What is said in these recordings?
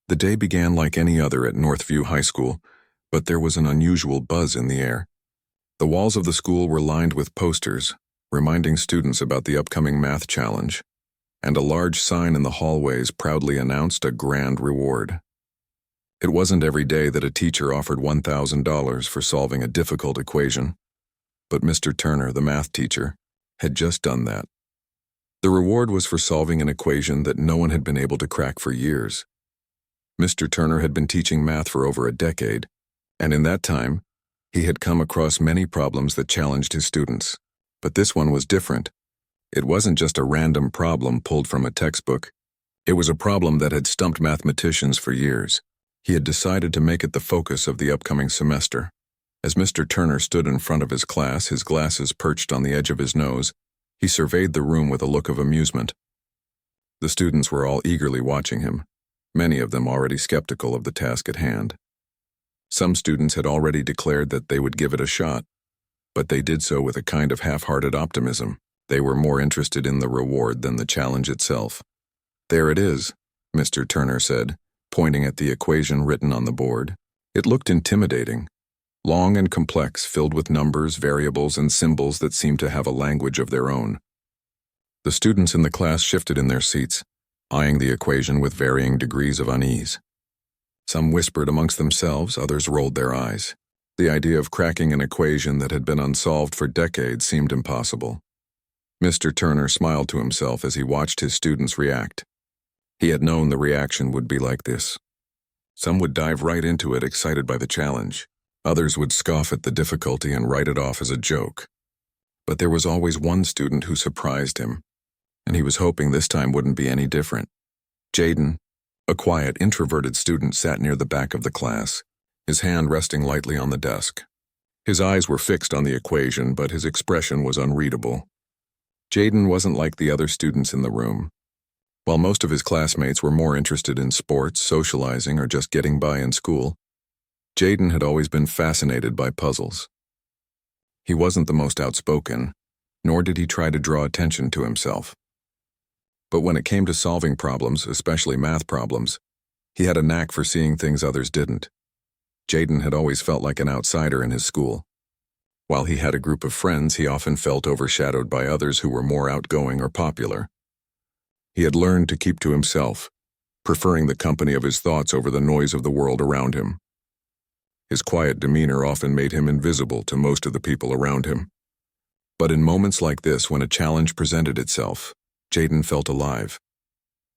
The day began like any other at Northview High School, but there was an unusual buzz in the air. The walls of the school were lined with posters, reminding students about the upcoming math challenge, and a large sign in the hallways proudly announced a grand reward. It wasn't every day that a teacher offered $1,000 for solving a difficult equation, but Mr. Turner, the math teacher, had just done that. The reward was for solving an equation that no one had been able to crack for years. Mr. Turner had been teaching math for over a decade, and in that time, he had come across many problems that challenged his students. But this one was different. It wasn't just a random problem pulled from a textbook. It was a problem that had stumped mathematicians for years. He had decided to make it the focus of the upcoming semester. As Mr. Turner stood in front of his class, his glasses perched on the edge of his nose, he surveyed the room with a look of amusement. The students were all eagerly watching him, many of them already skeptical of the task at hand. Some students had already declared that they would give it a shot, but they did so with a kind of half-hearted optimism. They were more interested in the reward than the challenge itself. "There it is," Mr. Turner said, pointing at the equation written on the board. It looked intimidating, long and complex, filled with numbers, variables, and symbols that seemed to have a language of their own. The students in the class shifted in their seats, eyeing the equation with varying degrees of unease. Some whispered amongst themselves, others rolled their eyes. The idea of cracking an equation that had been unsolved for decades seemed impossible. Mr. Turner smiled to himself as he watched his students react. He had known the reaction would be like this. Some would dive right into it, excited by the challenge. Others would scoff at the difficulty and write it off as a joke. But there was always one student who surprised him, and he was hoping this time wouldn't be any different. Jaden, a quiet, introverted student, sat near the back of the class, his hand resting lightly on the desk. His eyes were fixed on the equation, but his expression was unreadable. Jaden wasn't like the other students in the room. While most of his classmates were more interested in sports, socializing, or just getting by in school, Jaden had always been fascinated by puzzles. He wasn't the most outspoken, nor did he try to draw attention to himself. But when it came to solving problems, especially math problems, he had a knack for seeing things others didn't. Jaden had always felt like an outsider in his school. While he had a group of friends, he often felt overshadowed by others who were more outgoing or popular. He had learned to keep to himself, preferring the company of his thoughts over the noise of the world around him. His quiet demeanor often made him invisible to most of the people around him. But in moments like this, when a challenge presented itself, Jaden felt alive.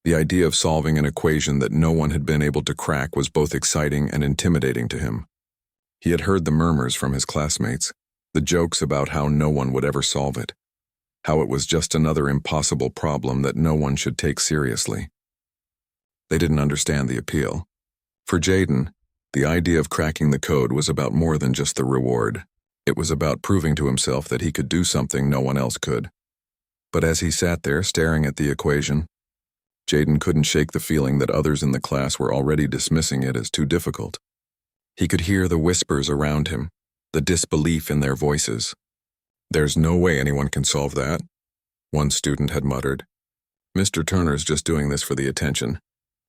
The idea of solving an equation that no one had been able to crack was both exciting and intimidating to him. He had heard the murmurs from his classmates, the jokes about how no one would ever solve it, how it was just another impossible problem that no one should take seriously. They didn't understand the appeal. For Jaden, the idea of cracking the code was about more than just the reward. It was about proving to himself that he could do something no one else could. But as he sat there staring at the equation, Jaden couldn't shake the feeling that others in the class were already dismissing it as too difficult. He could hear the whispers around him, the disbelief in their voices. "There's no way anyone can solve that," one student had muttered. "Mr. Turner's just doing this for the attention.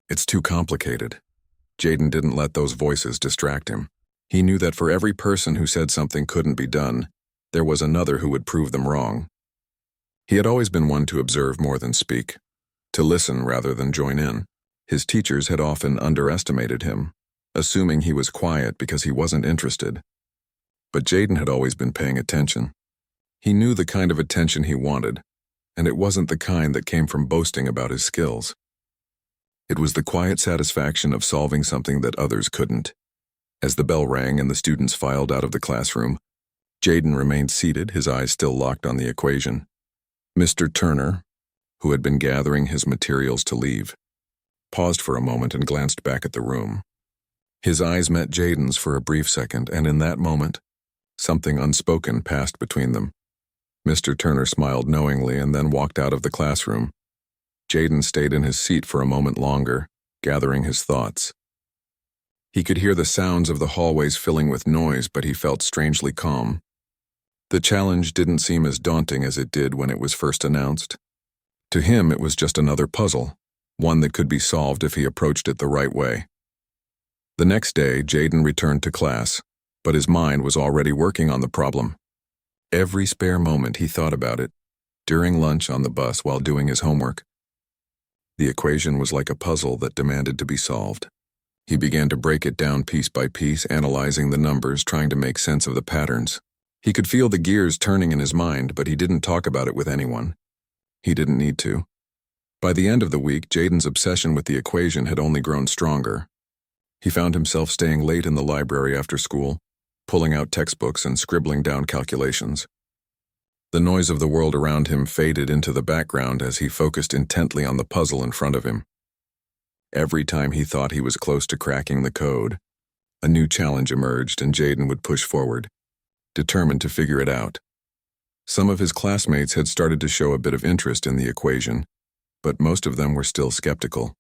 It's too complicated." Jaden didn't let those voices distract him. He knew that for every person who said something couldn't be done, there was another who would prove them wrong. He had always been one to observe more than speak, to listen rather than join in. His teachers had often underestimated him, assuming he was quiet because he wasn't interested. But Jaden had always been paying attention. He knew the kind of attention he wanted, and it wasn't the kind that came from boasting about his skills. It was the quiet satisfaction of solving something that others couldn't. As the bell rang and the students filed out of the classroom, Jaden remained seated, his eyes still locked on the equation. Mr. Turner, who had been gathering his materials to leave, paused for a moment and glanced back at the room. His eyes met Jaden's for a brief second, and in that moment, something unspoken passed between them. Mr. Turner smiled knowingly and then walked out of the classroom. Jaden stayed in his seat for a moment longer, gathering his thoughts. He could hear the sounds of the hallways filling with noise, but he felt strangely calm. The challenge didn't seem as daunting as it did when it was first announced. To him, it was just another puzzle, one that could be solved if he approached it the right way. The next day, Jaden returned to class, but his mind was already working on the problem. Every spare moment he thought about it, during lunch on the bus while doing his homework. The equation was like a puzzle that demanded to be solved. He began to break it down piece by piece, analyzing the numbers, trying to make sense of the patterns. He could feel the gears turning in his mind, but he didn't talk about it with anyone. He didn't need to. By the end of the week, Jaden's obsession with the equation had only grown stronger. He found himself staying late in the library after school, pulling out textbooks and scribbling down calculations. The noise of the world around him faded into the background as he focused intently on the puzzle in front of him. Every time he thought he was close to cracking the code, a new challenge emerged and Jaden would push forward, determined to figure it out. Some of his classmates had started to show a bit of interest in the equation, but most of them were still skeptical.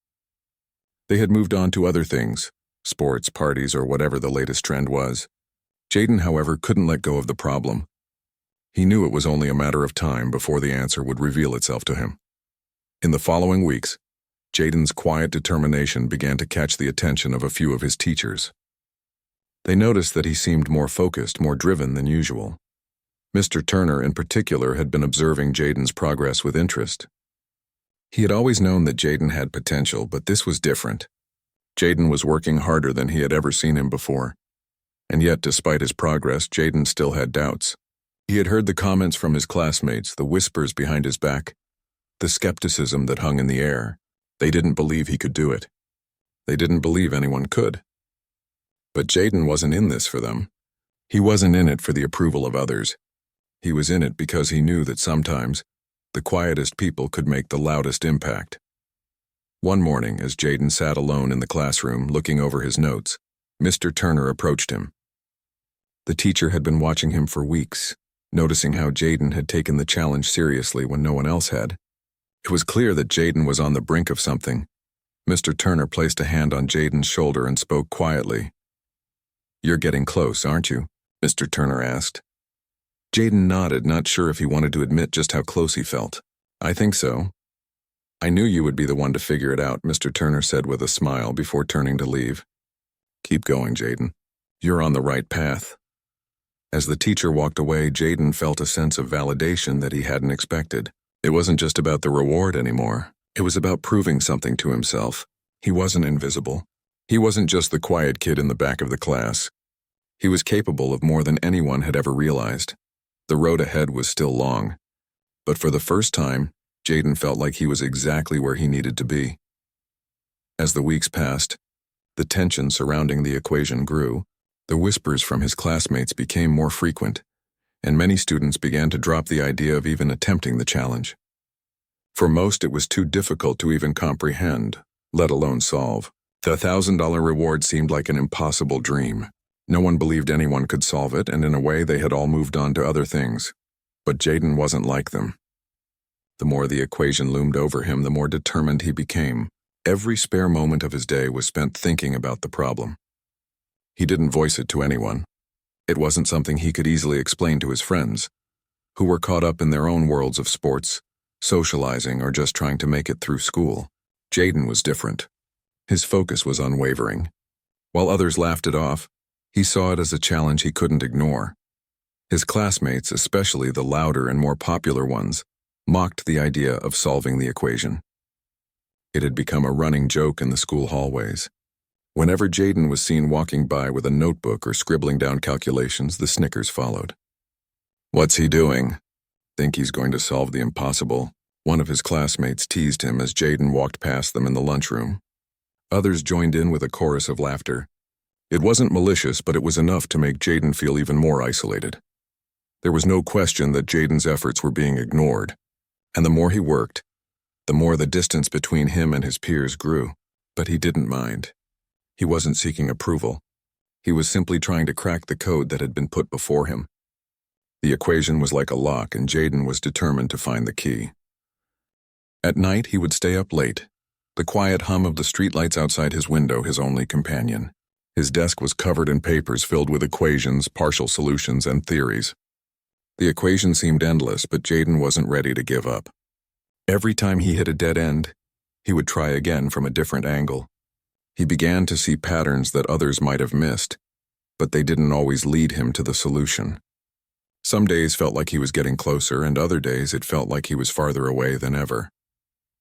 They had moved on to other things, sports, parties, or whatever the latest trend was. Jaden, however, couldn't let go of the problem. He knew it was only a matter of time before the answer would reveal itself to him. In the following weeks, Jaden's quiet determination began to catch the attention of a few of his teachers. They noticed that he seemed more focused, more driven than usual. Mr. Turner, in particular, had been observing Jaden's progress with interest. He had always known that Jaden had potential, but this was different. Jaden was working harder than he had ever seen him before. And yet, despite his progress, Jaden still had doubts. He had heard the comments from his classmates, the whispers behind his back, the skepticism that hung in the air. They didn't believe he could do it. They didn't believe anyone could. But Jaden wasn't in this for them. He wasn't in it for the approval of others. He was in it because he knew that sometimes the quietest people could make the loudest impact. One morning, as Jaden sat alone in the classroom looking over his notes, Mr. Turner approached him. The teacher had been watching him for weeks, noticing how Jaden had taken the challenge seriously when no one else had. It was clear that Jaden was on the brink of something. Mr. Turner placed a hand on Jaden's shoulder and spoke quietly. "You're getting close, aren't you?" Mr. Turner asked. Jaden nodded, not sure if he wanted to admit just how close he felt. "I think so." "I knew you would be the one to figure it out," Mr. Turner said with a smile before turning to leave. "Keep going, Jaden. You're on the right path." As the teacher walked away, Jaden felt a sense of validation that he hadn't expected. It wasn't just about the reward anymore. It was about proving something to himself. He wasn't invisible. He wasn't just the quiet kid in the back of the class. He was capable of more than anyone had ever realized. The road ahead was still long. But for the first time, Jaden felt like he was exactly where he needed to be. As the weeks passed, the tension surrounding the equation grew. The whispers from his classmates became more frequent, and many students began to drop the idea of even attempting the challenge. For most, it was too difficult to even comprehend, let alone solve. The $1,000 reward seemed like an impossible dream. No one believed anyone could solve it, and in a way they had all moved on to other things. But Jaden wasn't like them. The more the equation loomed over him, the more determined he became. Every spare moment of his day was spent thinking about the problem. He didn't voice it to anyone. It wasn't something he could easily explain to his friends, who were caught up in their own worlds of sports, socializing, or just trying to make it through school. Jaden was different. His focus was unwavering. While others laughed it off, he saw it as a challenge he couldn't ignore. His classmates, especially the louder and more popular ones, mocked the idea of solving the equation. It had become a running joke in the school hallways. Whenever Jaden was seen walking by with a notebook or scribbling down calculations, the snickers followed. "What's he doing?" "Think he's going to solve the impossible?" One of his classmates teased him as Jaden walked past them in the lunchroom. Others joined in with a chorus of laughter. It wasn't malicious, but it was enough to make Jaden feel even more isolated. There was no question that Jaden's efforts were being ignored, and the more he worked, the more the distance between him and his peers grew. But he didn't mind. He wasn't seeking approval. He was simply trying to crack the code that had been put before him. The equation was like a lock, and Jaden was determined to find the key. At night, he would stay up late, the quiet hum of the streetlights outside his window his only companion. His desk was covered in papers filled with equations, partial solutions, and theories. The equation seemed endless, but Jaden wasn't ready to give up. Every time he hit a dead end, he would try again from a different angle. He began to see patterns that others might have missed, but they didn't always lead him to the solution. Some days felt like he was getting closer, and other days it felt like he was farther away than ever.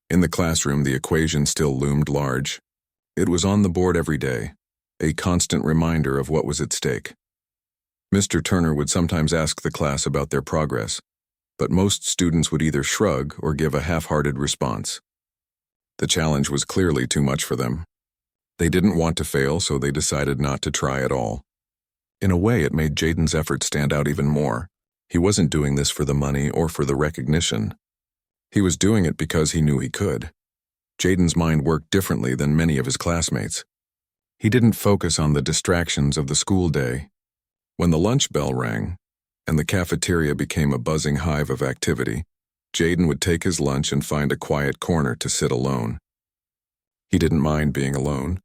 In the classroom, the equation still loomed large. It was on the board every day, a constant reminder of what was at stake. Mr. Turner would sometimes ask the class about their progress, but most students would either shrug or give a half-hearted response. The challenge was clearly too much for them. They didn't want to fail, so they decided not to try at all. In a way, it made Jaden's effort stand out even more. He wasn't doing this for the money or for the recognition. He was doing it because he knew he could. Jaden's mind worked differently than many of his classmates. He didn't focus on the distractions of the school day. When the lunch bell rang, and the cafeteria became a buzzing hive of activity, Jaden would take his lunch and find a quiet corner to sit alone. He didn't mind being alone.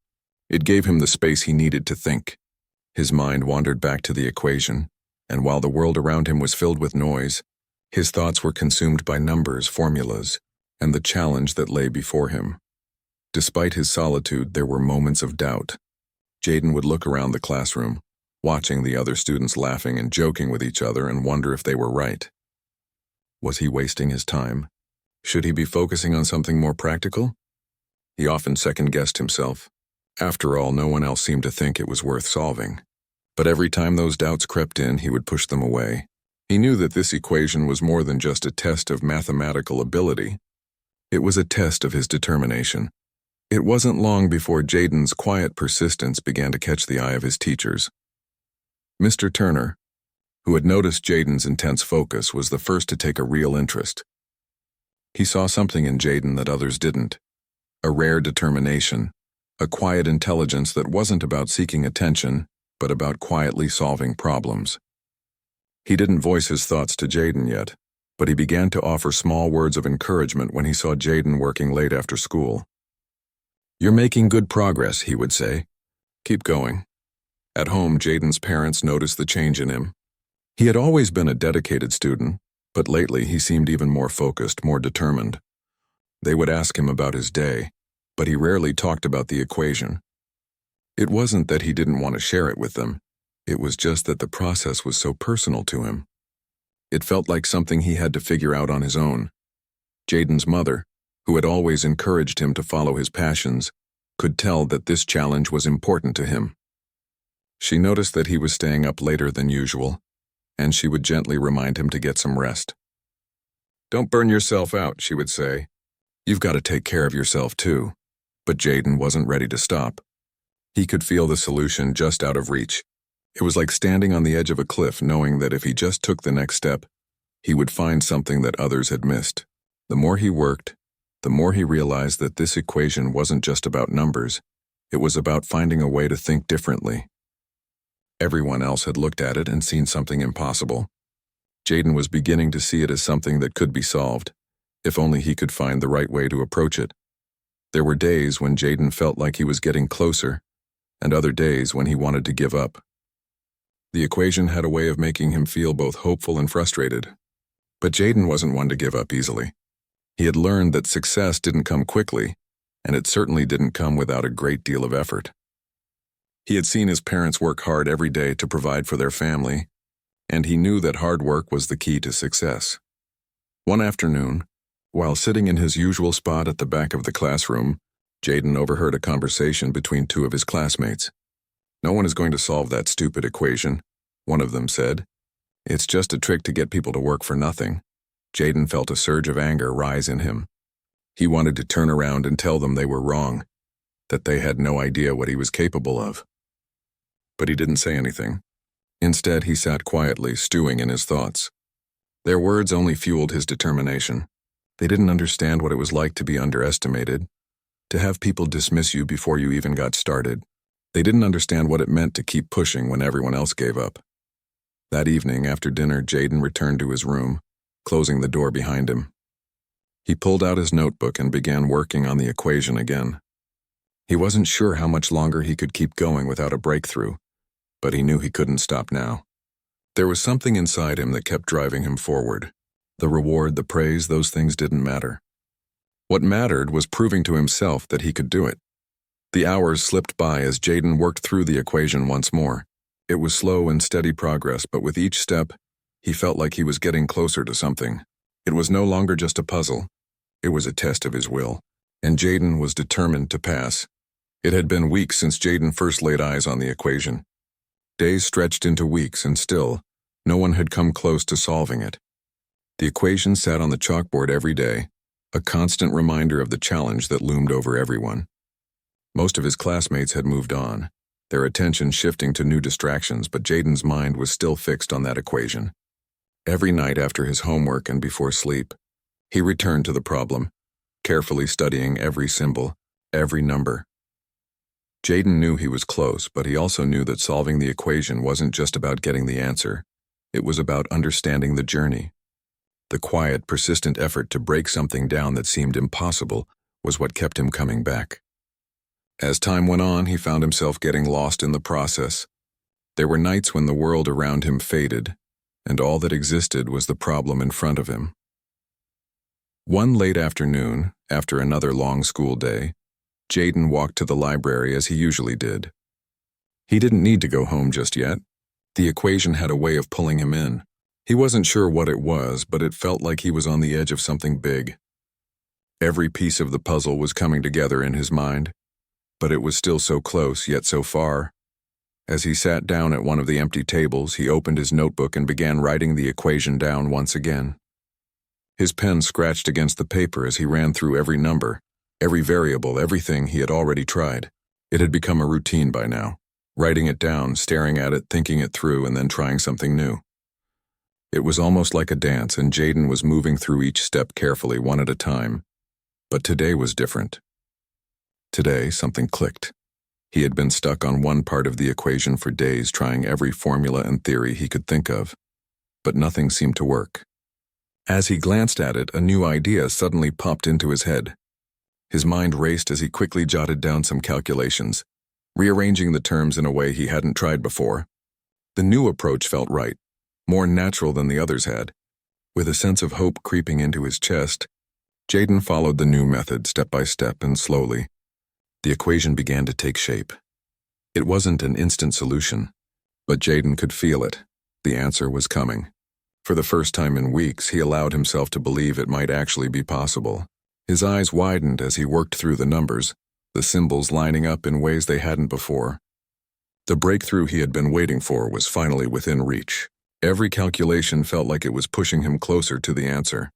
It gave him the space he needed to think. His mind wandered back to the equation, and while the world around him was filled with noise, his thoughts were consumed by numbers, formulas, and the challenge that lay before him. Despite his solitude, there were moments of doubt. Jaden would look around the classroom, watching the other students laughing and joking with each other, and wonder if they were right. Was he wasting his time? Should he be focusing on something more practical? He often second-guessed himself. After all, no one else seemed to think it was worth solving. But every time those doubts crept in, he would push them away. He knew that this equation was more than just a test of mathematical ability. It was a test of his determination. It wasn't long before Jaden's quiet persistence began to catch the eye of his teachers. Mr. Turner, who had noticed Jaden's intense focus, was the first to take a real interest. He saw something in Jaden that others didn't. A rare determination, a quiet intelligence that wasn't about seeking attention, but about quietly solving problems. He didn't voice his thoughts to Jaden yet, but he began to offer small words of encouragement when he saw Jaden working late after school. "You're making good progress," he would say. "Keep going." At home, Jaden's parents noticed the change in him. He had always been a dedicated student, but lately he seemed even more focused, more determined. They would ask him about his day, but he rarely talked about the equation. It wasn't that he didn't want to share it with them. It was just that the process was so personal to him. It felt like something he had to figure out on his own. Jaden's mother, who had always encouraged him to follow his passions, could tell that this challenge was important to him. She noticed that he was staying up later than usual, and she would gently remind him to get some rest. "Don't burn yourself out," she would say. "You've got to take care of yourself too." But Jaden wasn't ready to stop. He could feel the solution just out of reach. It was like standing on the edge of a cliff, knowing that if he just took the next step, he would find something that others had missed. The more he worked, the more he realized that this equation wasn't just about numbers. It was about finding a way to think differently. Everyone else had looked at it and seen something impossible. Jaden was beginning to see it as something that could be solved, if only he could find the right way to approach it. There were days when Jaden felt like he was getting closer, and other days when he wanted to give up. The equation had a way of making him feel both hopeful and frustrated. But Jaden wasn't one to give up easily. He had learned that success didn't come quickly, and it certainly didn't come without a great deal of effort. He had seen his parents work hard every day to provide for their family, and he knew that hard work was the key to success. One afternoon, while sitting in his usual spot at the back of the classroom, Jaden overheard a conversation between two of his classmates. "No one is going to solve that stupid equation," one of them said. "It's just a trick to get people to work for nothing." Jaden felt a surge of anger rise in him. He wanted to turn around and tell them they were wrong, that they had no idea what he was capable of. But he didn't say anything. Instead, he sat quietly, stewing in his thoughts. Their words only fueled his determination. They didn't understand what it was like to be underestimated, to have people dismiss you before you even got started. They didn't understand what it meant to keep pushing when everyone else gave up. That evening, after dinner, Jaden returned to his room, closing the door behind him. He pulled out his notebook and began working on the equation again. He wasn't sure how much longer he could keep going without a breakthrough, but he knew he couldn't stop now. There was something inside him that kept driving him forward. The reward, the praise, those things didn't matter. What mattered was proving to himself that he could do it. The hours slipped by as Jaden worked through the equation once more. It was slow and steady progress, but with each step, he felt like he was getting closer to something. It was no longer just a puzzle. It was a test of his will, and Jaden was determined to pass. It had been weeks since Jaden first laid eyes on the equation. Days stretched into weeks, and still, no one had come close to solving it. The equation sat on the chalkboard every day, a constant reminder of the challenge that loomed over everyone. Most of his classmates had moved on, their attention shifting to new distractions, but Jaden's mind was still fixed on that equation. Every night after his homework and before sleep, he returned to the problem, carefully studying every symbol, every number. Jaden knew he was close, but he also knew that solving the equation wasn't just about getting the answer. It was about understanding the journey. The quiet, persistent effort to break something down that seemed impossible was what kept him coming back. As time went on, he found himself getting lost in the process. There were nights when the world around him faded, and all that existed was the problem in front of him. One late afternoon, after another long school day, Jaden walked to the library as he usually did. He didn't need to go home just yet. The equation had a way of pulling him in. He wasn't sure what it was, but it felt like he was on the edge of something big. Every piece of the puzzle was coming together in his mind, but it was still so close, yet so far. As he sat down at one of the empty tables, he opened his notebook and began writing the equation down once again. His pen scratched against the paper as he ran through every number, every variable, everything he had already tried. It had become a routine by now, writing it down, staring at it, thinking it through, and then trying something new. It was almost like a dance, and Jaden was moving through each step carefully, one at a time. But today was different. Today, something clicked. He had been stuck on one part of the equation for days, trying every formula and theory he could think of, but nothing seemed to work. As he glanced at it, a new idea suddenly popped into his head. His mind raced as he quickly jotted down some calculations, rearranging the terms in a way he hadn't tried before. The new approach felt right, more natural than the others had. With a sense of hope creeping into his chest, Jaden followed the new method step by step and slowly. The equation began to take shape. It wasn't an instant solution, but Jaden could feel it. The answer was coming. For the first time in weeks, he allowed himself to believe it might actually be possible. His eyes widened as he worked through the numbers, the symbols lining up in ways they hadn't before. The breakthrough he had been waiting for was finally within reach. Every calculation felt like it was pushing him closer to the answer.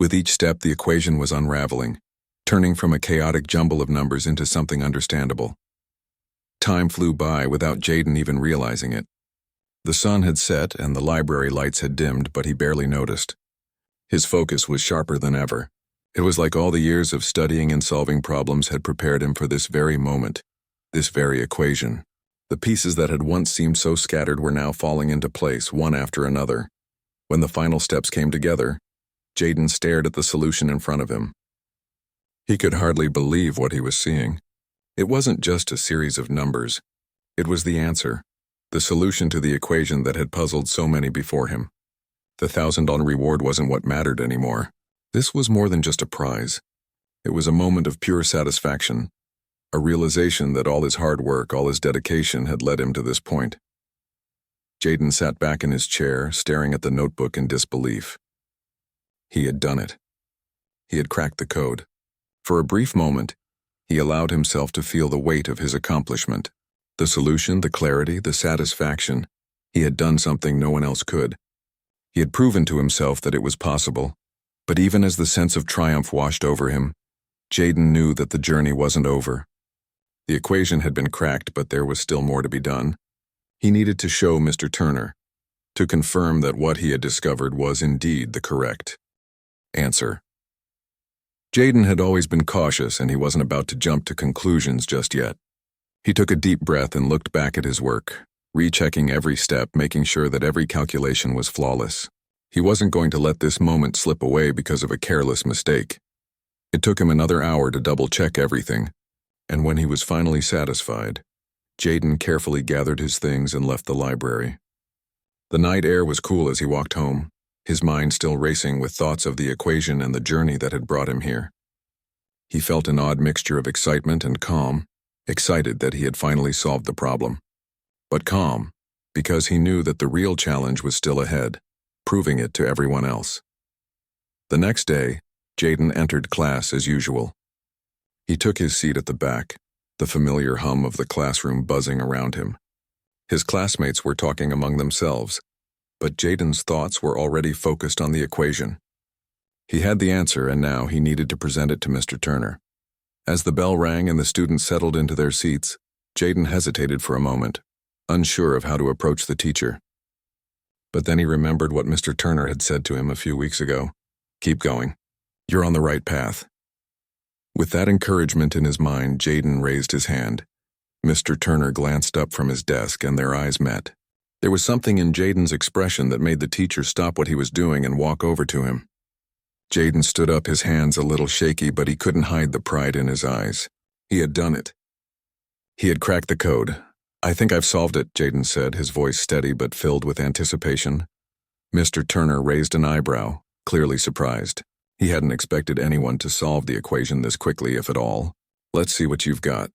With each step, the equation was unraveling, turning from a chaotic jumble of numbers into something understandable. Time flew by without Jaden even realizing it. The sun had set and the library lights had dimmed, but he barely noticed. His focus was sharper than ever. It was like all the years of studying and solving problems had prepared him for this very moment, this very equation. The pieces that had once seemed so scattered were now falling into place, one after another. When the final steps came together, Jaden stared at the solution in front of him. He could hardly believe what he was seeing. It wasn't just a series of numbers. It was the answer, the solution to the equation that had puzzled so many before him. The $1,000 reward wasn't what mattered anymore. This was more than just a prize. It was a moment of pure satisfaction, a realization that all his hard work, all his dedication had led him to this point. Jaden sat back in his chair, staring at the notebook in disbelief. He had done it. He had cracked the code. For a brief moment, he allowed himself to feel the weight of his accomplishment. The solution, the clarity, the satisfaction. He had done something no one else could. He had proven to himself that it was possible. But even as the sense of triumph washed over him, Jaden knew that the journey wasn't over. The equation had been cracked, but there was still more to be done. He needed to show Mr. Turner, to confirm that what he had discovered was indeed the correct answer. Jaden had always been cautious, and he wasn't about to jump to conclusions just yet. He took a deep breath and looked back at his work, rechecking every step, making sure that every calculation was flawless. He wasn't going to let this moment slip away because of a careless mistake. It took him another hour to double-check everything, and when he was finally satisfied, Jaden carefully gathered his things and left the library. The night air was cool as he walked home, his mind still racing with thoughts of the equation and the journey that had brought him here. He felt an odd mixture of excitement and calm, excited that he had finally solved the problem, but calm, because he knew that the real challenge was still ahead, proving it to everyone else. The next day, Jaden entered class as usual. He took his seat at the back, the familiar hum of the classroom buzzing around him. His classmates were talking among themselves, but Jaden's thoughts were already focused on the equation. He had the answer, and now he needed to present it to Mr. Turner. As the bell rang and the students settled into their seats, Jaden hesitated for a moment, unsure of how to approach the teacher. But then he remembered what Mr. Turner had said to him a few weeks ago. "Keep going. You're on the right path." With that encouragement in his mind, Jaden raised his hand. Mr. Turner glanced up from his desk and their eyes met. There was something in Jaden's expression that made the teacher stop what he was doing and walk over to him. Jaden stood up, his hands a little shaky, but he couldn't hide the pride in his eyes. He had done it. He had cracked the code. "I think I've solved it," Jaden said, his voice steady but filled with anticipation. Mr. Turner raised an eyebrow, clearly surprised. He hadn't expected anyone to solve the equation this quickly, if at all. "Let's see what you've got."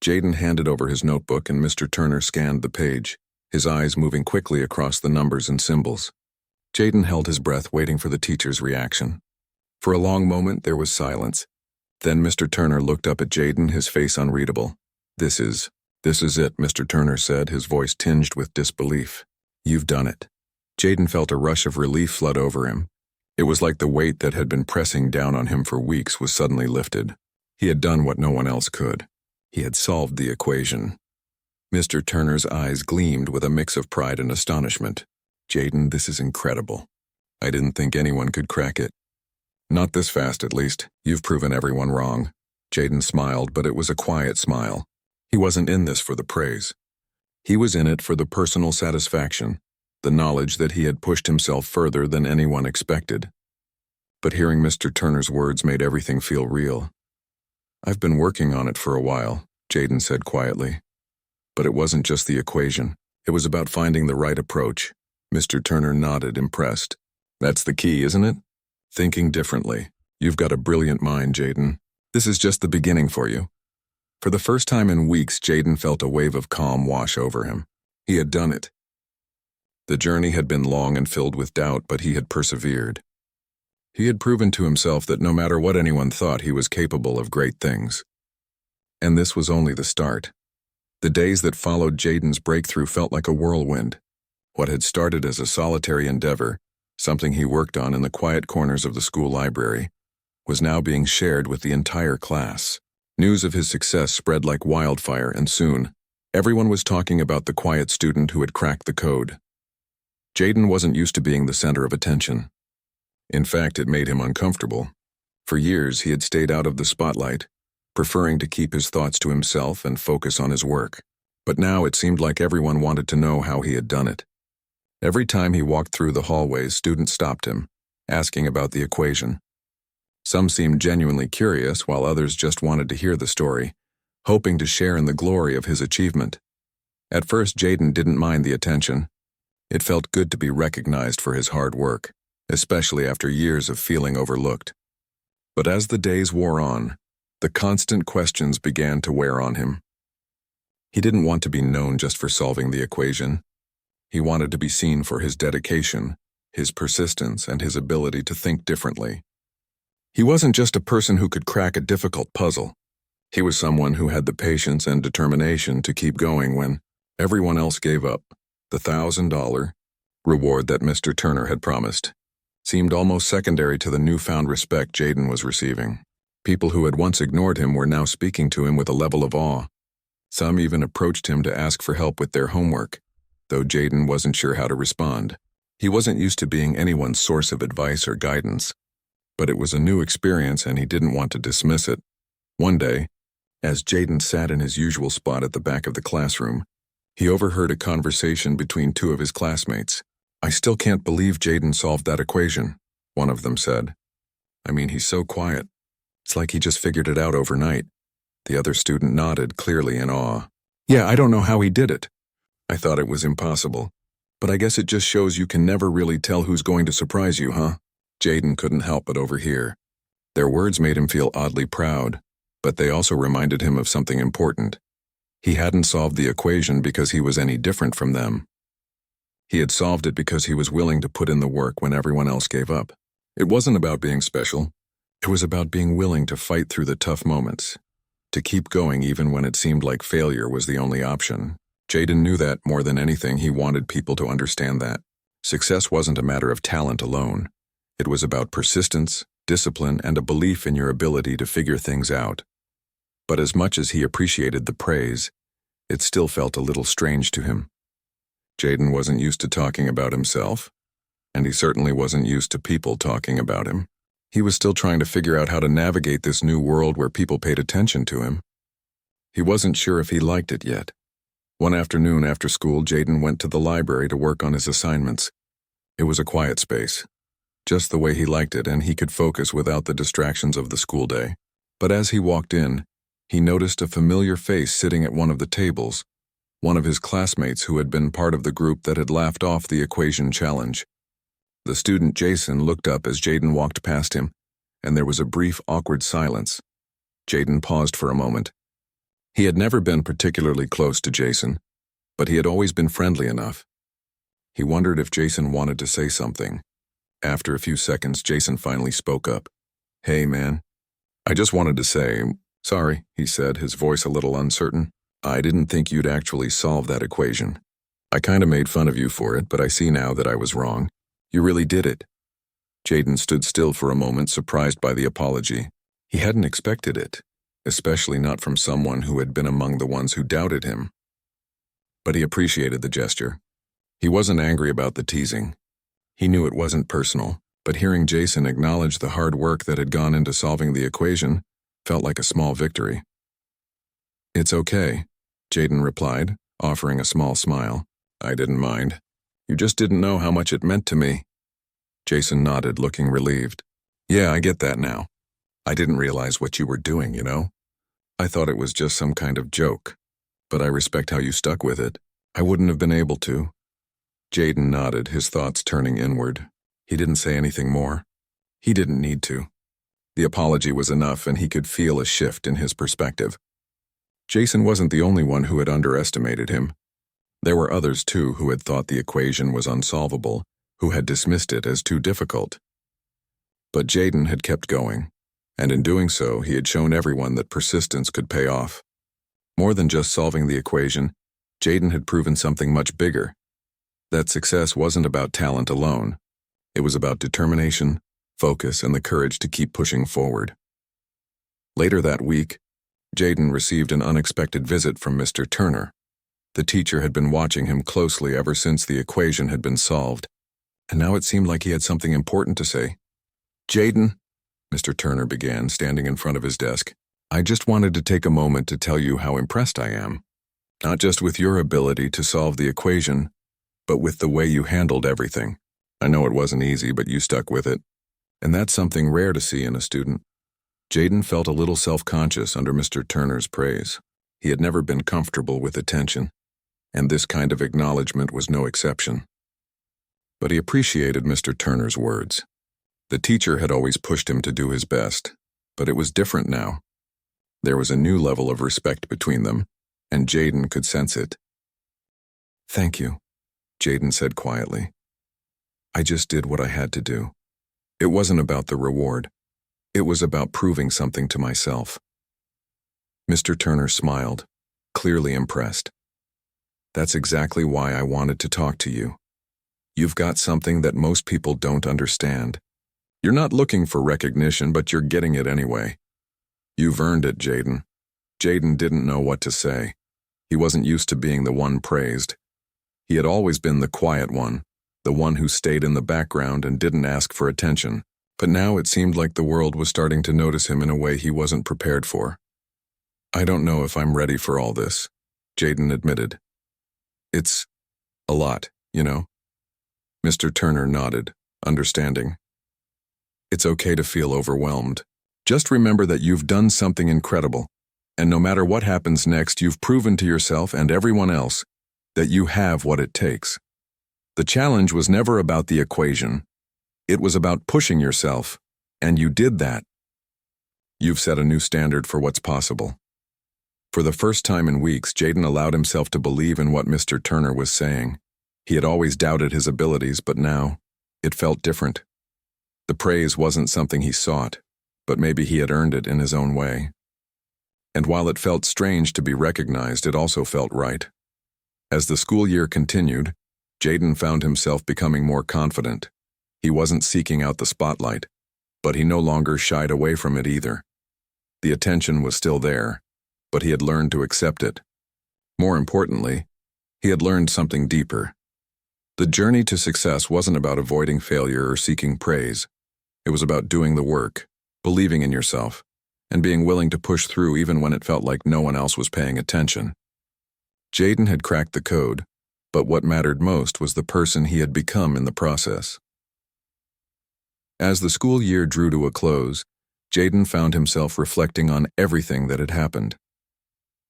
Jaden handed over his notebook and Mr. Turner scanned the page, his eyes moving quickly across the numbers and symbols. Jaden held his breath, waiting for the teacher's reaction. For a long moment, there was silence. Then Mr. Turner looked up at Jaden, his face unreadable. This is it," Mr. Turner said, his voice tinged with disbelief. "You've done it." Jaden felt a rush of relief flood over him. It was like the weight that had been pressing down on him for weeks was suddenly lifted. He had done what no one else could. He had solved the equation. Mr. Turner's eyes gleamed with a mix of pride and astonishment. "Jaden, this is incredible. I didn't think anyone could crack it." "Not this fast, at least. You've proven everyone wrong." Jaden smiled, but it was a quiet smile. He wasn't in this for the praise. He was in it for the personal satisfaction, the knowledge that he had pushed himself further than anyone expected. But hearing Mr. Turner's words made everything feel real. "I've been working on it for a while," Jaden said quietly. "But it wasn't just the equation. It was about finding the right approach." Mr. Turner nodded, impressed. "That's the key, isn't it? Thinking differently. You've got a brilliant mind, Jaden. This is just the beginning for you." For the first time in weeks, Jaden felt a wave of calm wash over him. He had done it. The journey had been long and filled with doubt, but he had persevered. He had proven to himself that no matter what anyone thought, he was capable of great things. And this was only the start. The days that followed Jaden's breakthrough felt like a whirlwind. What had started as a solitary endeavor, something he worked on in the quiet corners of the school library, was now being shared with the entire class. News of his success spread like wildfire, and soon, everyone was talking about the quiet student who had cracked the code. Jaden wasn't used to being the center of attention. In fact, it made him uncomfortable. For years, he had stayed out of the spotlight, preferring to keep his thoughts to himself and focus on his work. But now it seemed like everyone wanted to know how he had done it. Every time he walked through the hallways, students stopped him, asking about the equation. Some seemed genuinely curious, while others just wanted to hear the story, hoping to share in the glory of his achievement. At first, Jaden didn't mind the attention. It felt good to be recognized for his hard work, especially after years of feeling overlooked. But as the days wore on, the constant questions began to wear on him. He didn't want to be known just for solving the equation. He wanted to be seen for his dedication, his persistence, and his ability to think differently. He wasn't just a person who could crack a difficult puzzle. He was someone who had the patience and determination to keep going when everyone else gave up. The $1,000 reward that Mr. Turner had promised seemed almost secondary to the newfound respect Jaden was receiving. People who had once ignored him were now speaking to him with a level of awe. Some even approached him to ask for help with their homework, though Jaden wasn't sure how to respond. He wasn't used to being anyone's source of advice or guidance, but it was a new experience and he didn't want to dismiss it. One day, as Jaden sat in his usual spot at the back of the classroom, he overheard a conversation between two of his classmates. "I still can't believe Jaden solved that equation," one of them said. "I mean, he's so quiet. It's like he just figured it out overnight." The other student nodded, clearly in awe. "Yeah, I don't know how he did it. I thought it was impossible. But I guess it just shows you can never really tell who's going to surprise you, huh?" Jaden couldn't help but overhear. Their words made him feel oddly proud, But they also reminded him of something important. He hadn't solved the equation because he was any different from them. He had solved it because he was willing to put in the work when everyone else gave up. It wasn't about being special. It was about being willing to fight through the tough moments, to keep going even when it seemed like failure was the only option. Jaden knew that more than anything, he wanted people to understand that. Success wasn't a matter of talent alone. It was about persistence, discipline, and a belief in your ability to figure things out. But as much as he appreciated the praise, it still felt a little strange to him. Jaden wasn't used to talking about himself, and he certainly wasn't used to people talking about him. He was still trying to figure out how to navigate this new world where people paid attention to him. He wasn't sure if he liked it yet. One afternoon after school, Jaden went to the library to work on his assignments. It was a quiet space, just the way he liked it, and he could focus without the distractions of the school day. But as he walked in, he noticed a familiar face sitting at one of the tables, one of his classmates who had been part of the group that had laughed off the equation challenge. The student Jason looked up as Jaden walked past him, and there was a brief, awkward silence. Jaden paused for a moment. He had never been particularly close to Jason, but he had always been friendly enough. He wondered if Jason wanted to say something. After a few seconds, Jason finally spoke up. "Hey, man. I just wanted to say, sorry," he said, his voice a little uncertain. "I didn't think you'd actually solve that equation. I kinda made fun of you for it, but I see now that I was wrong. You really did it." Jaden stood still for a moment, surprised by the apology. He hadn't expected it, especially not from someone who had been among the ones who doubted him. But he appreciated the gesture. He wasn't angry about the teasing. He knew it wasn't personal, but hearing Jason acknowledge the hard work that had gone into solving the equation felt like a small victory. "It's okay," Jaden replied, offering a small smile. "I didn't mind. You just didn't know how much it meant to me." Jason nodded, looking relieved. "Yeah, I get that now. I didn't realize what you were doing, you know? I thought it was just some kind of joke, but I respect how you stuck with it. I wouldn't have been able to." Jaden nodded, his thoughts turning inward. He didn't say anything more. He didn't need to. The apology was enough, and he could feel a shift in his perspective. Jason wasn't the only one who had underestimated him. There were others, too, who had thought the equation was unsolvable, who had dismissed it as too difficult. But Jaden had kept going, and in doing so, he had shown everyone that persistence could pay off. More than just solving the equation, Jaden had proven something much bigger. That success wasn't about talent alone. It was about determination, focus, and the courage to keep pushing forward. Later that week, Jaden received an unexpected visit from Mr. Turner. The teacher had been watching him closely ever since the equation had been solved, and now it seemed like he had something important to say. "Jaden," Mr. Turner began, standing in front of his desk, "I just wanted to take a moment to tell you how impressed I am. Not just with your ability to solve the equation, but with the way you handled everything. I know it wasn't easy, but you stuck with it, and that's something rare to see in a student." Jaden felt a little self-conscious under Mr. Turner's praise. He had never been comfortable with attention, and this kind of acknowledgement was no exception. But he appreciated Mr. Turner's words. The teacher had always pushed him to do his best, but it was different now. There was a new level of respect between them, and Jaden could sense it. "Thank you," Jaden said quietly. "I just did what I had to do. It wasn't about the reward. It was about proving something to myself." Mr. Turner smiled, clearly impressed. "That's exactly why I wanted to talk to you. You've got something that most people don't understand. You're not looking for recognition, but you're getting it anyway. You've earned it, Jaden." Jaden didn't know what to say. He wasn't used to being the one praised. He had always been the quiet one, the one who stayed in the background and didn't ask for attention. But now it seemed like the world was starting to notice him in a way he wasn't prepared for. "I don't know if I'm ready for all this," Jaden admitted. "It's a lot, you know?" Mr. Turner nodded, understanding. "It's okay to feel overwhelmed. Just remember that you've done something incredible, and no matter what happens next, you've proven to yourself and everyone else that you have what it takes. The challenge was never about the equation. It was about pushing yourself, and you did that." You've set a new standard for what's possible. For the first time in weeks, Jaden allowed himself to believe in what Mr. Turner was saying. He had always doubted his abilities, but now it felt different. The praise wasn't something he sought, but maybe he had earned it in his own way. And while it felt strange to be recognized, it also felt right. As the school year continued, Jaden found himself becoming more confident. He wasn't seeking out the spotlight, but he no longer shied away from it either. The attention was still there, but he had learned to accept it. More importantly, he had learned something deeper. The journey to success wasn't about avoiding failure or seeking praise. It was about doing the work, believing in yourself, and being willing to push through even when it felt like no one else was paying attention. Jaden had cracked the code, but what mattered most was the person he had become in the process. As the school year drew to a close, Jaden found himself reflecting on everything that had happened.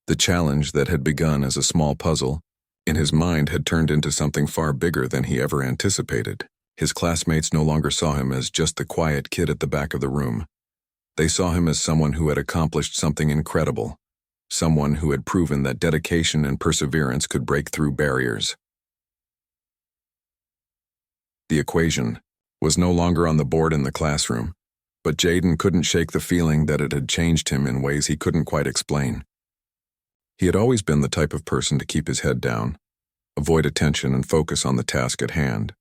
The challenge that had begun as a small puzzle, in his mind had turned into something far bigger than he ever anticipated. His classmates no longer saw him as just the quiet kid at the back of the room. They saw him as someone who had accomplished something incredible, someone who had proven that dedication and perseverance could break through barriers. The equation was no longer on the board in the classroom, but Jaden couldn't shake the feeling that it had changed him in ways he couldn't quite explain. He had always been the type of person to keep his head down, avoid attention and focus on the task at hand.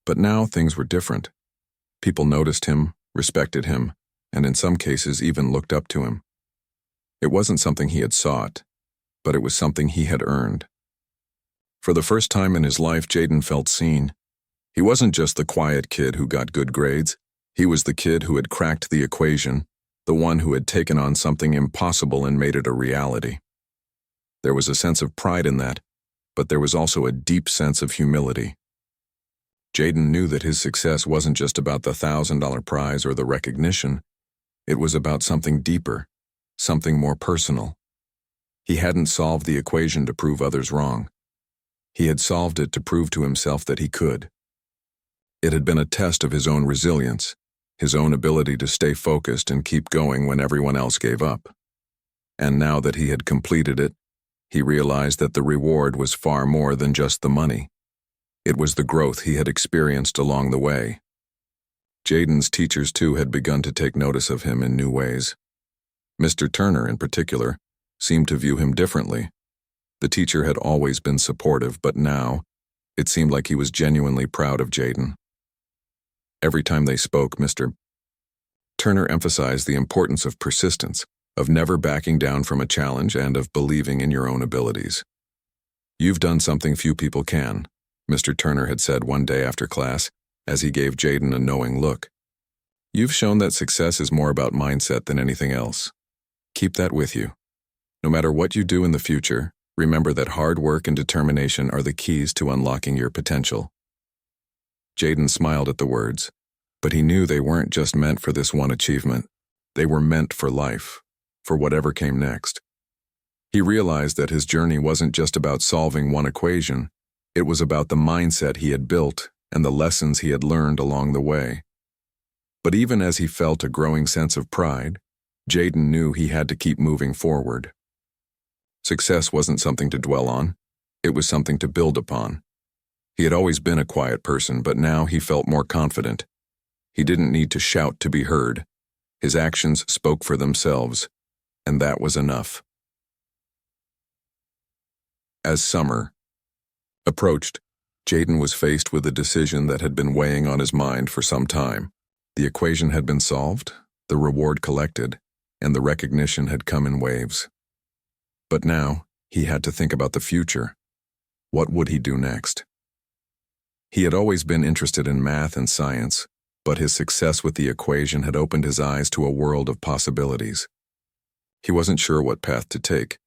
But now things were different. People noticed him, respected him, and in some cases even looked up to him. It wasn't something he had sought, but it was something he had earned. For the first time in his life, Jaden felt seen. He wasn't just the quiet kid who got good grades. He was the kid who had cracked the equation, the one who had taken on something impossible and made it a reality. There was a sense of pride in that, but there was also a deep sense of humility. Jaden knew that his success wasn't just about the $1,000 prize or the recognition. It was about something deeper, something more personal. He hadn't solved the equation to prove others wrong. He had solved it to prove to himself that he could. It had been a test of his own resilience, his own ability to stay focused and keep going when everyone else gave up. And now that he had completed it, he realized that the reward was far more than just the money. It was the growth he had experienced along the way. Jaden's teachers, too, had begun to take notice of him in new ways. Mr. Turner, in particular, seemed to view him differently. The teacher had always been supportive, but now, it seemed like he was genuinely proud of Jaden. Every time they spoke, Mr. Turner emphasized the importance of persistence, of never backing down from a challenge, and of believing in your own abilities. "You've done something few people can," Mr. Turner had said one day after class, as he gave Jaden a knowing look. "You've shown that success is more about mindset than anything else. Keep that with you. No matter what you do in the future, remember that hard work and determination are the keys to unlocking your potential." Jaden smiled at the words, but he knew they weren't just meant for this one achievement. They were meant for life, for whatever came next. He realized that his journey wasn't just about solving one equation. It was about the mindset he had built and the lessons he had learned along the way. But even as he felt a growing sense of pride, Jaden knew he had to keep moving forward. Success wasn't something to dwell on. It was something to build upon. He had always been a quiet person, but now he felt more confident. He didn't need to shout to be heard. His actions spoke for themselves, and that was enough. As summer approached, Jaden was faced with a decision that had been weighing on his mind for some time. The equation had been solved, the reward collected, and the recognition had come in waves. But now, he had to think about the future. What would he do next? He had always been interested in math and science, but his success with the equation had opened his eyes to a world of possibilities. He wasn't sure what path to take,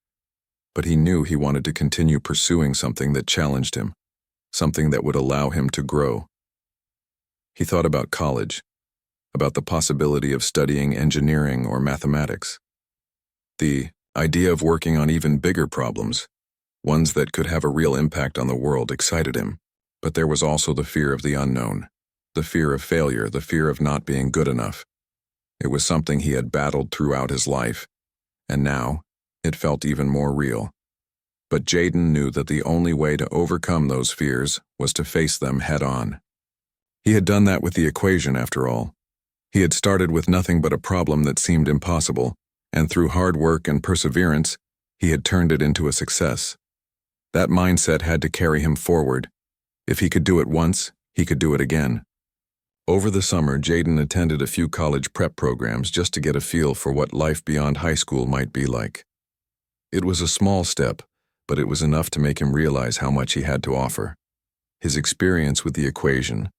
but he knew he wanted to continue pursuing something that challenged him, something that would allow him to grow. He thought about college, about the possibility of studying engineering or mathematics. The idea of working on even bigger problems, ones that could have a real impact on the world, excited him. But there was also the fear of the unknown, the fear of failure, the fear of not being good enough. It was something he had battled throughout his life, and now it felt even more real. But Jaden knew that the only way to overcome those fears was to face them head-on. He had done that with the equation, after all. He had started with nothing but a problem that seemed impossible, and through hard work and perseverance, he had turned it into a success. That mindset had to carry him forward. If he could do it once, he could do it again. Over the summer, Jaden attended a few college prep programs just to get a feel for what life beyond high school might be like. It was a small step, but it was enough to make him realize how much he had to offer. His experience with the equation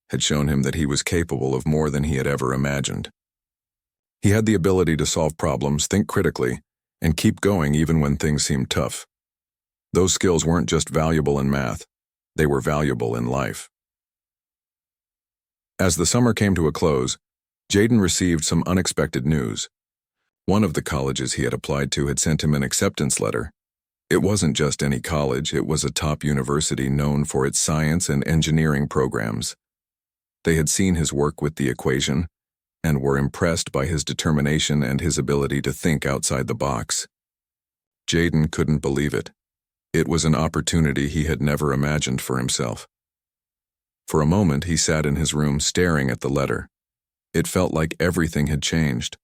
had shown him that he was capable of more than he had ever imagined. He had the ability to solve problems, think critically, and keep going even when things seemed tough. Those skills weren't just valuable in math, they were valuable in life. As the summer came to a close, Jaden received some unexpected news. One of the colleges he had applied to had sent him an acceptance letter. It wasn't just any college, it was a top university known for its science and engineering programs. They had seen his work with the equation and were impressed by his determination and his ability to think outside the box. Jaden couldn't believe it. It was an opportunity he had never imagined for himself. For a moment, he sat in his room staring at the letter. It felt like everything had changed.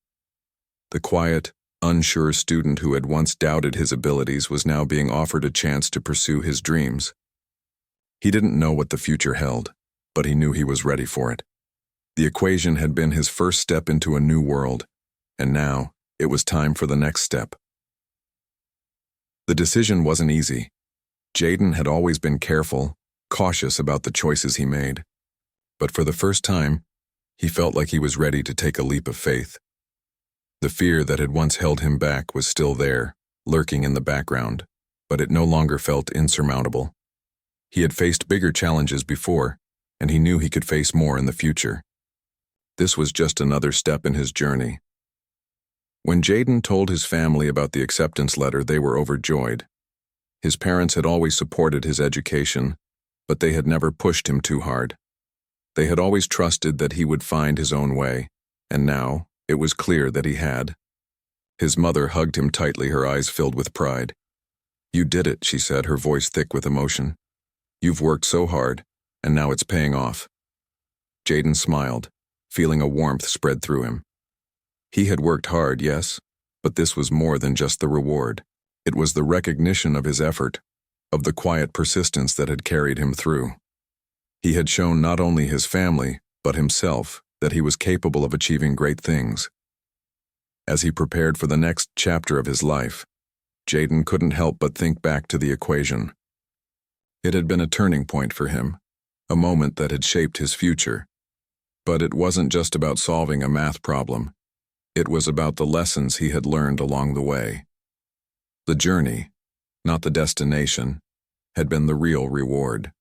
The quiet, unsure student who had once doubted his abilities was now being offered a chance to pursue his dreams. He didn't know what the future held, but he knew he was ready for it. The equation had been his first step into a new world, and now it was time for the next step. The decision wasn't easy. Jaden had always been careful, cautious about the choices he made. But for the first time, he felt like he was ready to take a leap of faith. The fear that had once held him back was still there, lurking in the background, but it no longer felt insurmountable. He had faced bigger challenges before, and he knew he could face more in the future. This was just another step in his journey. When Jaden told his family about the acceptance letter, they were overjoyed. His parents had always supported his education, but they had never pushed him too hard. They had always trusted that he would find his own way, and now it was clear that he had. His mother hugged him tightly, her eyes filled with pride. "You did it," she said, her voice thick with emotion. "You've worked so hard, and now it's paying off." Jaden smiled, feeling a warmth spread through him. He had worked hard, yes, but this was more than just the reward. It was the recognition of his effort, of the quiet persistence that had carried him through. He had shown not only his family, but himself, that he was capable of achieving great things. As he prepared for the next chapter of his life, Jaden couldn't help but think back to the equation. It had been a turning point for him, a moment that had shaped his future. But it wasn't just about solving a math problem. It was about the lessons he had learned along the way. The journey, not the destination, had been the real reward.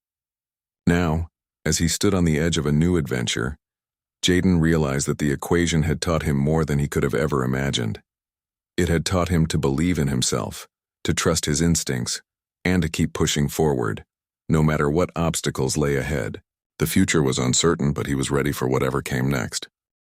Now, as he stood on the edge of a new adventure, Jaden realized that the equation had taught him more than he could have ever imagined. It had taught him to believe in himself, to trust his instincts, and to keep pushing forward, no matter what obstacles lay ahead. The future was uncertain, but he was ready for whatever came next.